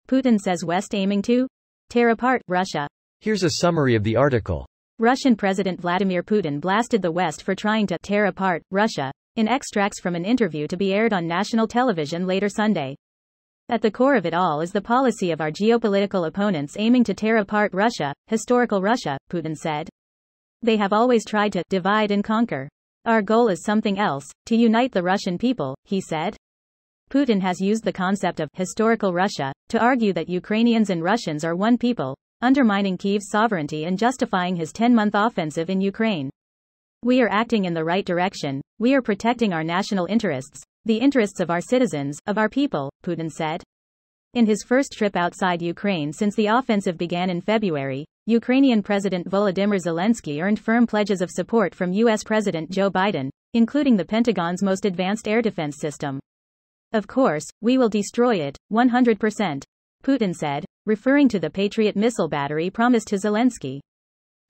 Putin says West aiming to tear apart Russia. Here's a summary of the article. Russian President Vladimir Putin blasted the West for trying to tear apart Russia, in extracts from an interview to be aired on national television later Sunday. At the core of it all is the policy of our geopolitical opponents aiming to tear apart Russia, historical Russia, Putin said. They have always tried to divide and conquer. Our goal is something else, to unite the Russian people, he said. Putin has used the concept of historical Russia to argue that Ukrainians and Russians are one people, undermining Kyiv's sovereignty and justifying his 10-month offensive in Ukraine. We are acting in the right direction. We are protecting our national interests, the interests of our citizens, of our people, Putin said. In his first trip outside Ukraine since the offensive began in February, Ukrainian President Volodymyr Zelensky earned firm pledges of support from U.S. President Joe Biden, including the Pentagon's most advanced air defense system. Of course, we will destroy it, 100%, Putin said, referring to the Patriot missile battery promised to Zelensky.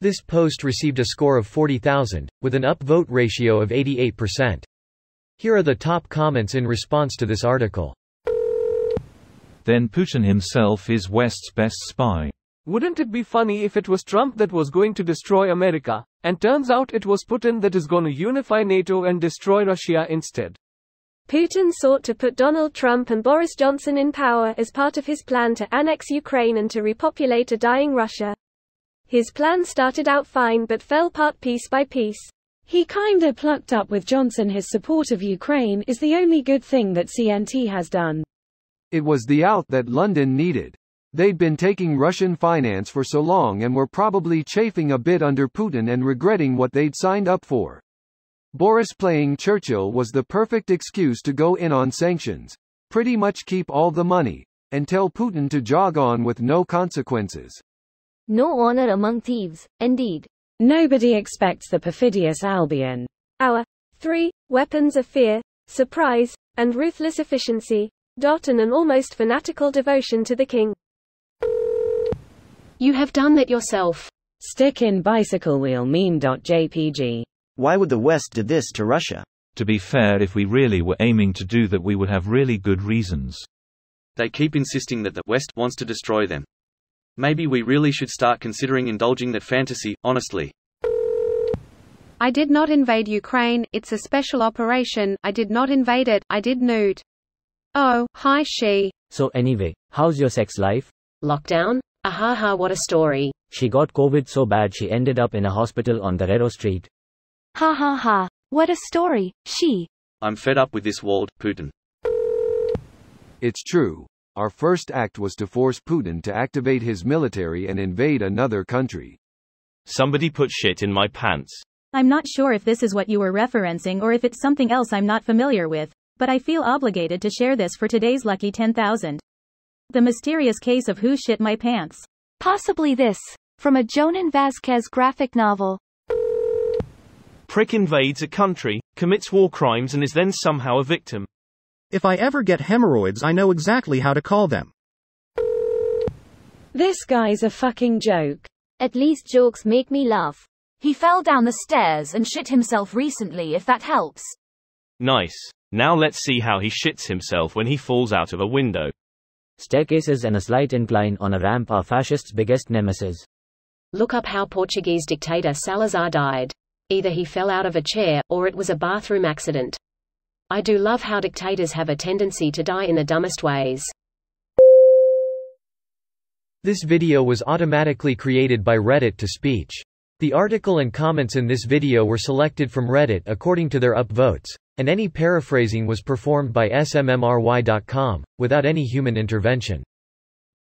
This post received a score of 40,000, with an upvote ratio of 88%. Here are the top comments in response to this article. Then Putin himself is West's best spy. Wouldn't it be funny if it was Trump that was going to destroy America, and turns out it was Putin that is going to unify NATO and destroy Russia instead? Putin sought to put Donald Trump and Boris Johnson in power as part of his plan to annex Ukraine and to repopulate a dying Russia. His plan started out fine but fell apart piece by piece. He kinda plucked up with Johnson. His support of Ukraine is the only good thing that CNT has done. It was the out that London needed. They'd been taking Russian finance for so long and were probably chafing a bit under Putin and regretting what they'd signed up for. Boris playing Churchill was the perfect excuse to go in on sanctions, pretty much keep all the money, and tell Putin to jog on with no consequences. No honor among thieves, indeed. Nobody expects the perfidious Albion. Our 3 weapons of fear, surprise, and ruthless efficiency, and an almost fanatical devotion to the king. You have done that yourself. Stick in bicycle wheel meme.jpg. Why would the West do this to Russia? To be fair, if we really were aiming to do that, we would have really good reasons. They keep insisting that the West wants to destroy them. Maybe we really should start considering indulging that fantasy, honestly. I did not invade Ukraine, it's a special operation, I did not invade it, I did nude. Oh, hi she. So anyway, how's your sex life? Lockdown? Ahaha, what a story. She got COVID so bad she ended up in a hospital on Guerrero Street. Ha ha ha, what a story, she. I'm fed up with this walled Putin. It's true. Our first act was to force Putin to activate his military and invade another country. Somebody put shit in my pants. I'm not sure if this is what you were referencing or if it's something else I'm not familiar with, but I feel obligated to share this for today's lucky 10,000. The mysterious case of who shit my pants. Possibly this, from a Jonan Vasquez graphic novel. Prick invades a country, commits war crimes and is then somehow a victim. If I ever get hemorrhoids, I know exactly how to call them. This guy's a fucking joke. At least jokes make me laugh. He fell down the stairs and shit himself recently, if that helps. Nice. Now let's see how he shits himself when he falls out of a window. Staircases and a slight incline on a ramp are fascists' biggest nemesis. Look up how Portuguese dictator Salazar died. Either he fell out of a chair, or it was a bathroom accident. I do love how dictators have a tendency to die in the dumbest ways. This video was automatically created by Reddit to speech. The article and comments in this video were selected from Reddit according to their upvotes, and any paraphrasing was performed by smmry.com, without any human intervention.